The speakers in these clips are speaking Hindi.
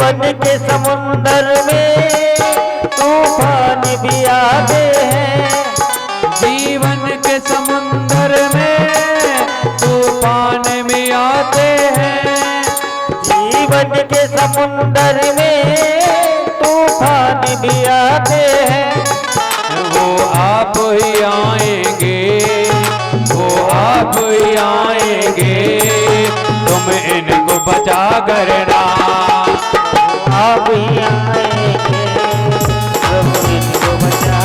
जीवन के समुंदर में तूफान भी आते हैं। जीवन के समुंदर में तूफान भी आते हैं। जीवन के समुंदर में तूफान भी आते हैं। वो आप ही आएंगे, वो आप ही आएंगे, तुम इनको बचा करना। आप ही आएंगे, प्रभु इनको बचा।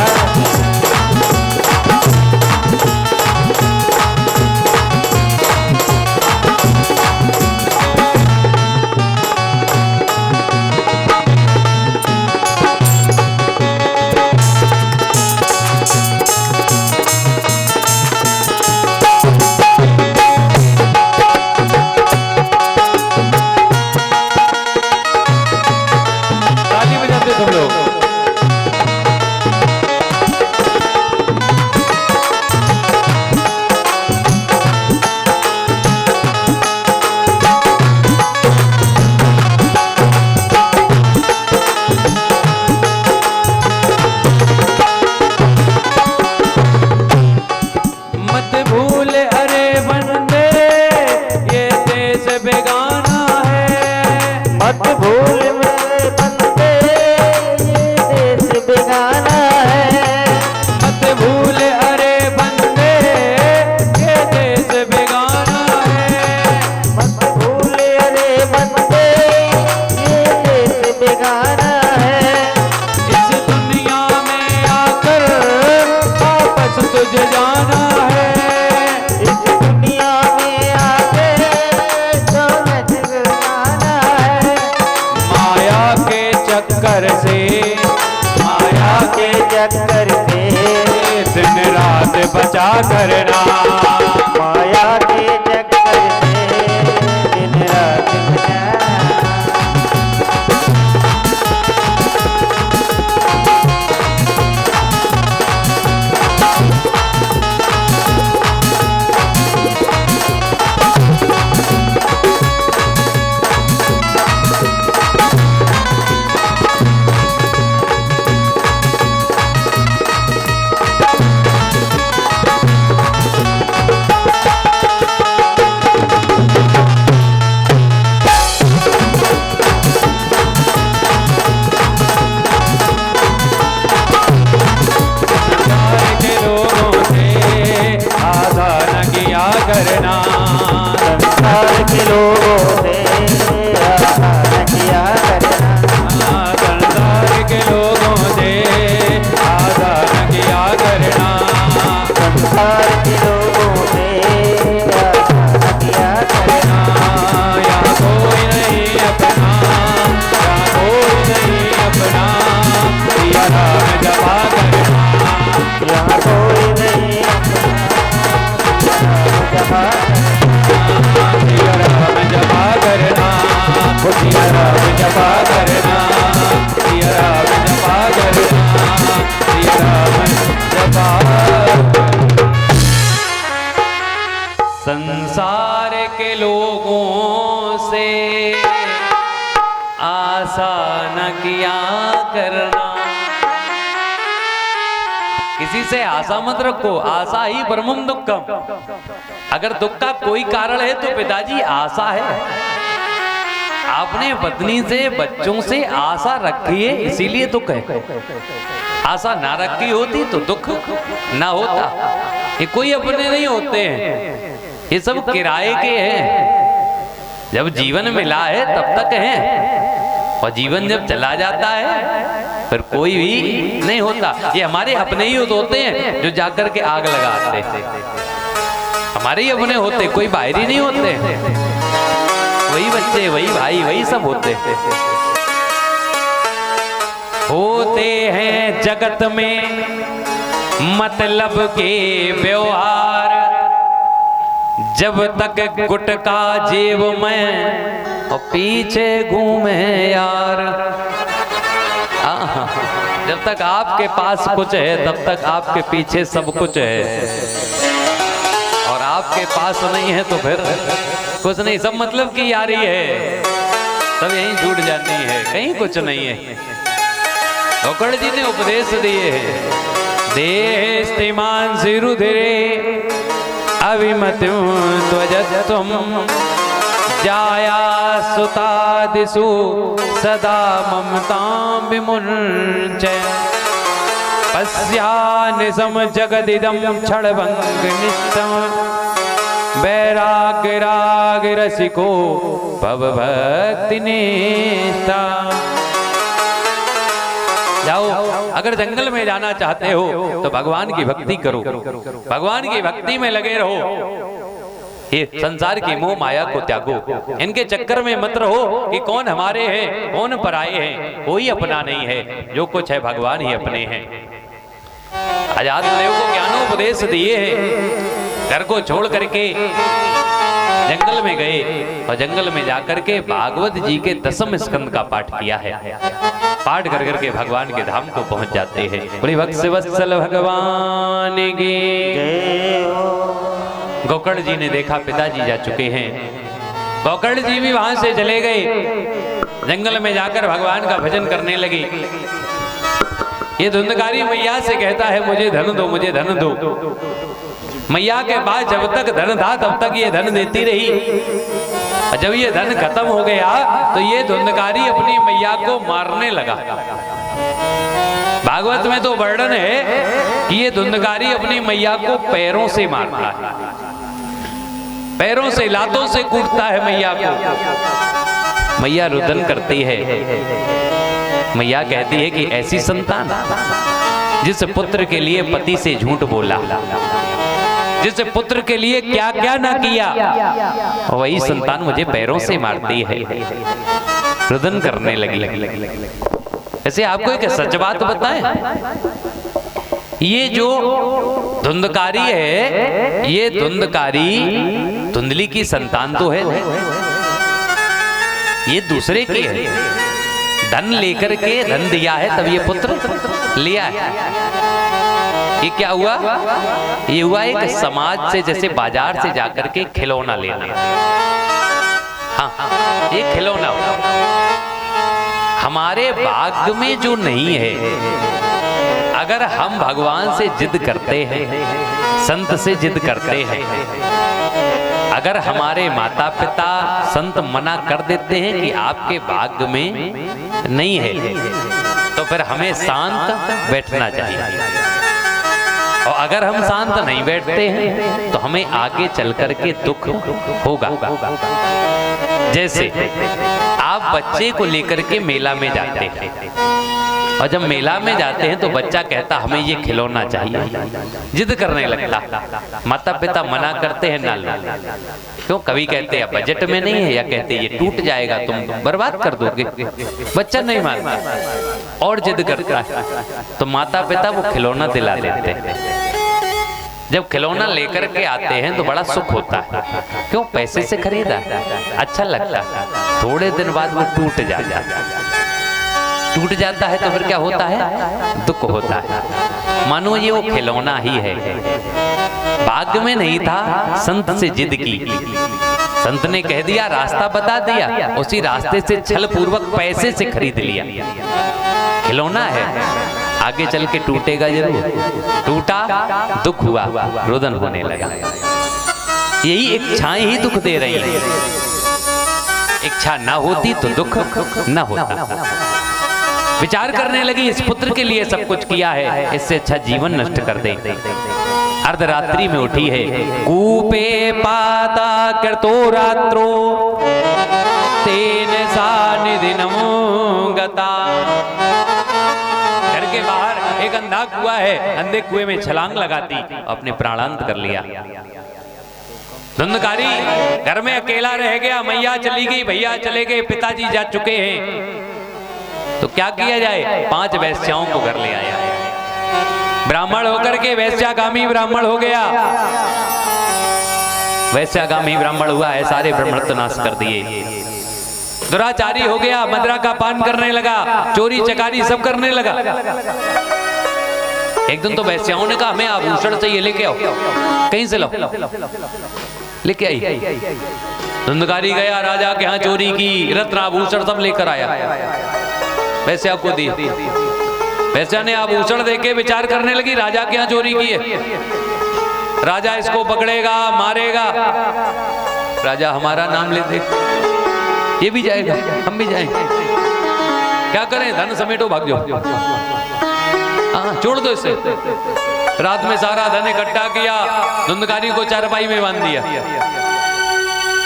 बचा करना। माया के चक्कर से दिन रात बचा। संसार के लोगों से आशा न किया करना। संसार के लोगों से आशा न किया करना। संसार के लोगों से आशा न किया करना। यहाँ कोई नहीं अपना, यहाँ कोई नहीं अपना, सिया राम जपा करना। यहाँ कोई नहीं अपना, जपा सिया राम जपा करना, सिया राम जपा करना, सिया राम जपा करना, सिया राम जपा। संसार के लोगों से आशा न किया करना। किसी से आशा मत रखो, आशा ही परमम दुखम। अगर दुख का कोई कारण है तो पिताजी आशा है। आपने पत्नी से बच्चों से आशा रखी है इसीलिए दुख है। आशा ना रखी होती तो दुख ना होता। ये कोई अपने नहीं होते हैं, ये सब किराए के हैं। जब जीवन मिला है तब तक है, और जीवन जब चला जाता है फिर कोई भी नहीं होता। ये हमारे अपने ही होते हैं जो जाकर के आग लगाते हैं। हमारे ही अपने होते, कोई बाहरी नहीं होते। वही बच्चे, वही भाई, वही सब होते हैं जगत में मतलब के व्यवहार। जब तक गुटका जेब में और पीछे घूमे यार। जब तक आपके पास कुछ है तब तक आपके पीछे सब कुछ है, और आपके पास नहीं है तो फिर कुछ नहीं। सब मतलब की यारी है। सब यहीं छूट जानी है, कहीं कुछ नहीं है। गोकर्ण जी ने उपदेश दिए हैं, देस्तिमान रुधिरे अविमतिं त्वजत्वं जाया सुतादिषु सदा ममतां विमुञ्च पश्यानिशं जगदिदं क्षणभङ्गनिष्ठं वैराग्यरागरसिको भवभक्तिनिष्ठा। जाओ, अगर जंगल में जाना चाहते हो तो भगवान की भक्ति करो, भगवान की भक्ति में लगे रहो। ये संसार की मोह माया को त्यागो, इनके चक्कर में मत रहो कि कौन हमारे हैं कौन पराए हैं। कोई अपना नहीं है, जो कुछ है भगवान ही अपने हैं। आजाद देव को ज्ञानोपदेश दिए हैं, घर को छोड़ करके जंगल में गए और जंगल में जाकर के भागवत जी के 10वें स्कंद का पाठ किया है। पाठ कर करके भगवान के धाम को पहुंच जाते हैं। बड़ी भक्तवत्सल भगवान की। गोकर्ण जी ने देखा पिताजी जा चुके हैं। गोकर्ण जी भी वहां से चले गए, जंगल में जाकर भगवान का भजन करने लगे। ये धुंधकारी मैया से कहता है, मुझे धन दो, मुझे धन दो। मैया के पास जब तक धन था तब तक ये धन देती रही, और जब ये धन खत्म हो गया तो ये धुंधकारी अपनी मैया को मारने लगा। भागवत में तो वर्णन है कि ये धुंधकारी अपनी मैया को पैरों से मारता है, पैरों से लातों से कूटता है मैया को। मैया रुदन करती है। मैया कहती है कि ऐसी संतान जिस पुत्र के लिए पति से झूठ बोला, जिस पुत्र के लिए क्या क्या ना किया, वही संतान मुझे पैरों से मारती है। रुदन करने लगी। ऐसे आपको एक सच बात बताएं, ये जो धुंधकारी है, ये धुंधकारी धुंधली की संतान तो है, ये दूसरे की है। धन लेकर के धन दिया है तब ये पुत्र लिया है। ये क्या हुआ? ये हुआ एक समाज से, जैसे बाजार से जाकर के खिलौना लेना। हाँ, ये खिलौना हमारे भाग्य में जो नहीं है, अगर हम भगवान से जिद करते हैं, संत से जिद करते हैं, अगर हमारे माता पिता संत मना कर देते हैं कि आपके भाग्य में नहीं है, तो फिर हमें शांत बैठना चाहिए। और अगर हम शांत नहीं बैठते हैं तो हमें आगे चल करके दुख होगा। जैसे आप बच्चे को लेकर के मेला में जाते हैं, और जब मेला में जाते हैं तो बच्चा कहता हमें ये खिलौना चाहिए, जिद करने लगता। माता पिता मना करते हैं ना लो। क्यों? कभी कहते हैं बजट में नहीं है, या कहते हैं ये टूट जाएगा, तुम बर्बाद कर दोगे। बच्चा नहीं मानता और जिद करता है, तो माता पिता वो खिलौना दिला देते हैं। जब खिलौना लेकर के आते हैं तो बड़ा सुख होता है। क्यों? पैसे से खरीदा, अच्छा लगता है। थोड़े दिन बाद वो टूट जाता है। टूट जाता है तो फिर क्या होता है? दुख होता है। मानो ये वो खिलौना ही है, भाग्य में नहीं था, संत से जिद की, संत ने कह दिया, रास्ता बता दिया, उसी रास्ते से छल पूर्वक पैसे से खरीद लिया। खिलौना है, आगे चल के टूटेगा जरूर। टूटा, दुख हुआ, रोदन होने लगा। यही इच्छाएं ही दुख दे रही है। इच्छा ना होती तो दुख ना होता। विचार करने लगी, इस पुत्र के लिए सब कुछ किया है, इससे अच्छा जीवन नष्ट कर दे। अर्धरात्रि में उठी है, कूपे पाता कृतो रात्रो तेन सानिधिनमो गता। घर के बाहर एक अंधा कुआं है, अंधे कुएं में छलांग लगाती, अपने प्राणांत कर लिया। धुंधकारी घर में अकेला रह गया। मैया चली गई, भैया चले गए, पिताजी जा चुके हैं। तो क्या किया जाए? 5 वैश्याओं को घर ले आया। ब्राह्मण होकर के वैश्यागामी ब्राह्मण हो गया। वैश्यागामी ब्राह्मण हुआ है, सारे ब्राह्मण नाश कर दिए। दुराचारी हो गया, मदिरा का पान करने लगा, चोरी चकारी सब करने लगा। एक दिन तो वैश्याओं ने कहा, हमें आभूषण चाहिए, लेके आओ, कहीं से लो। लेके आई। धुंधकारी गया, राजा के यहाँ चोरी की, रत्न आभूषण सब लेकर आया, वैसे आपको दी। वैसे ने आभूषण देके विचार करने लगी, राजा के यहाँ चोरी की है, राजा इसको पकड़ेगा, मारेगा, राजा हमारा नाम ले दे, ये भी जाएगा, हम भी जाएंगे, क्या करें, धन समेटो भाग जाओ, हाँ छोड़ दो इसे। रात में सारा धन इकट्ठा किया, धुंधकारी को चारपाई में बांध दिया,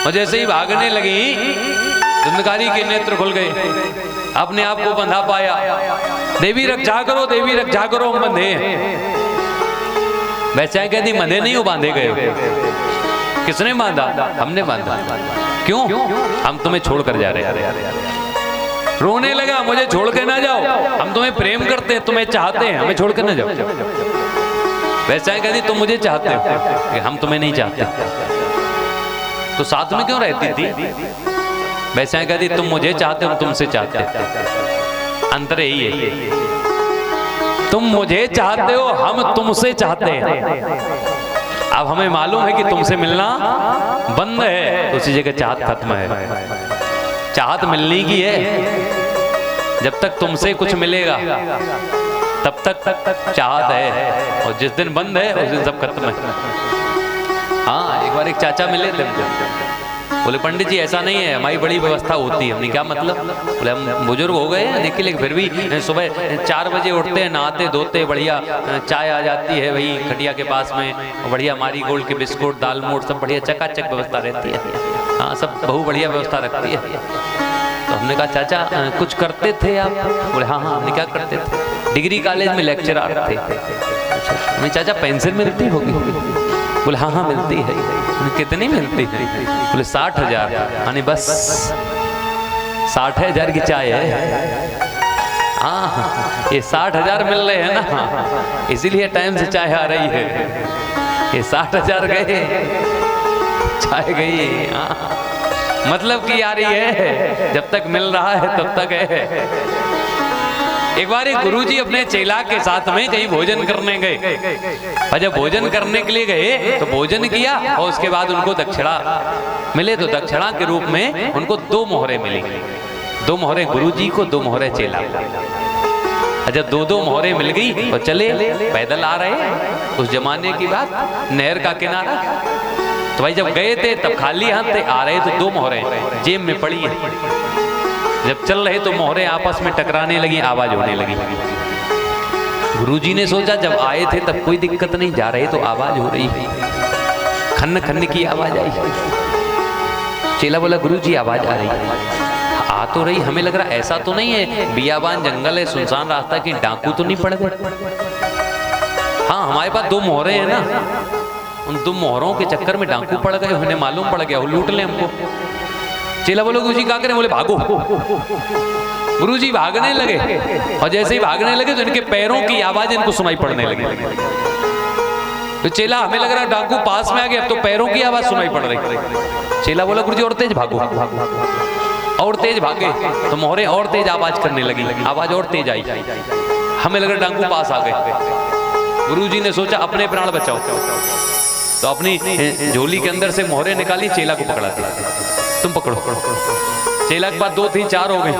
और जैसे ही भागने लगी धुंधकारी के नेत्र खुल गए, अपने आप को बंधा पाया। देवी रक्षा करो, देवी रक्षा करो, हम बंधे हैं। वैसे कहती बंधे नहीं हो, बांधे गए। किसने बांधा? हमने बांधा। क्यों? हम तुम्हें छोड़कर जा रहे हैं। रोने लगा, मुझे छोड़ के ना जाओ, हम तुम्हें प्रेम करते हैं, तुम्हें चाहते हैं, हमें छोड़ के ना जाओ। वैसा है कहती तुम मुझे चाहते हो, हम तुम्हें नहीं चाहते, तो साथ में क्यों रहती थी? वैसा है कहती तुम मुझे चाहते हो, हम तुमसे चाहते हैं, अंतर यही है, तुम मुझे चाहते हो, हम तुमसे चाहते हैं। अब हमें मालूम है कि तुमसे मिलना बंद है, तो उसी जगह चाहत खत्म है। चाहत मिलने की है, जब तक तुमसे कुछ मिलेगा तब तक चाहत है, और जिस दिन बंद है उस दिन सब खत्म है। हाँ, एक बार एक चाचा मिले थे, बोले पंडित जी ऐसा नहीं है, हमारी बड़ी व्यवस्था होती है। हमने क्या मतलब? बोले हम बुजुर्ग हो गए हैं देखिए, लेकिन फिर भी सुबह 4 बजे उठते हैं, नहाते धोते, बढ़िया चाय आ जाती है वही खटिया के पास में, बढ़िया मारी गोल्ड के बिस्कुट, दाल मोट सब बढ़िया चकाचक व्यवस्था रहती है। हाँ, सब बहु बढ़िया व्यवस्था रखती है। तो हमने कहा चाचा कुछ करते थे आप? बोले हाँ हाँ, हमने क्या करते थे? डिग्री कॉलेज में लेक्चरर थे। अच्छा, हमने चाचा पेंशन मिलती होगी? बोले हाँ हाँ मिलती है। कितनी मिलती है? बोले 60,000। यानी बस 60,000 की चाय है। हाँ, ये 60,000 मिल रहे हैं ना, इसीलिए टाइम से चाय आ रही है। ये 60,000 गए, चाय गई। हाँ, मतलब कि आ रही है, जब तक मिल रहा है तब तक है। एक बार एक गुरुजी अपने चेला के साथ में कहीं भोजन करने गए, और जब भोजन करने के लिए गए तो भोजन किया, और उसके बाद उनको दक्षिणा मिले, तो दक्षिणा के रूप में उनको 2 मोहरे मिली। 2 मोहरे गुरुजी को, 2 मोहरे चेला को। जब 2-2 मोहरे मिल गई तो चले, पैदल आ रहे, उस जमाने की बात, नहर का किनारा। तो भाई जब गए थे तब खाली हाथ थे, आ रहे तो 2 मोहरे जेब में पड़ी है। जब चल रहे तो मोहरे आपस में टकराने लगी, आवाज होने लगी। गुरुजी ने सोचा जब आए थे तब कोई दिक्कत नहीं, जा रहे तो आवाज हो रही, खन्न खन्न की आवाज आई। चेला बोला गुरुजी आवाज आ रही है। आ तो रही, हमें लग रहा ऐसा तो नहीं है बियाबान जंगल है, सुनसान रास्ता, की डाकू तो नहीं पड़ गए? हाँ, हमारे पास 2 मोहरे हैं ना, उन 2 मोहरों के चक्कर में डाकू पड़ गए, उन्हें मालूम पड़ गया वो लूट ले हमको। चेला बोलो गुरुजी क्या करें? बोले भागो। गुरुजी भागने लगे, और जैसे ही भागने लगे तो इनके पैरों की आवाज इनको सुनाई पड़ने लगी। तो चेला हमें लग रहा डाकू पास में आ गया, अब तो पैरों की आवाज सुनाई पड़ रही। चेला बोला गुरुजी और तेज भागो, और तेज भागे तो मोहरे और तेज आवाज करने लगी, आवाज और तेज आई। हमें लग रहा डाकू पास आ गए। गुरुजी ने सोचा अपने प्राण बचाओ, तो अपनी झोली के अंदर से मोहरे निकाली, चेला को पकड़ा दिया, तुम पकड़ो। चेला के बाद 2 थी, 4 हो गई,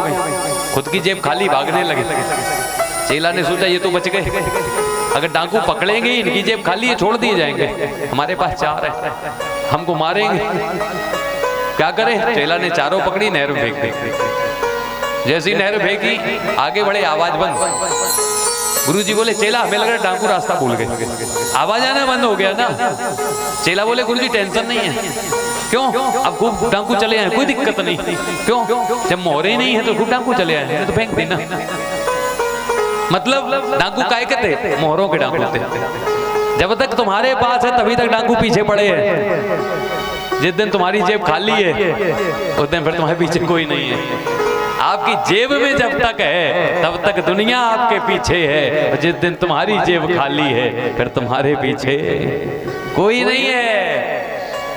खुद की जेब खाली, भागने लगे। चेला ने सोचा ये तो बच गए, अगर डाकू पकड़ेंगे इनकी जेब खाली है, छोड़ दिए जाएंगे, हमारे पास 4 है, हमको मारेंगे, क्या करें? चेला ने चारों पकड़ी, नहर में फेंक दी। जैसी नहर फेंकी, आगे बढ़े, आवाज बंद। गुरुजी बोले चेला हमें लग रहा डाकू रास्ता भूल गए, आवाज आना बंद हो गया ना। चेला बोले गुरुजी टेंशन नहीं है। क्यों? अब खूब डाकू चले आए, कोई दिक्कत नहीं। क्यों? जब मोहरे नहीं है तो खूब डाकू चले आए, तो फेंक देना। मतलब डाकू काय के थे? मोहरों के डाकू थे। जब तक तुम्हारे पास है तभी तक डाकू पीछे पड़े हैं। जिस दिन तुम्हारी जेब खाली है उस दिन फिर तुम्हारे पीछे कोई नहीं है। आपकी जेब में जब तक है तब तक दुनिया आपके पीछे है, और जिस दिन तुम्हारी जेब खाली है फिर तुम्हारे पीछे कोई नहीं है।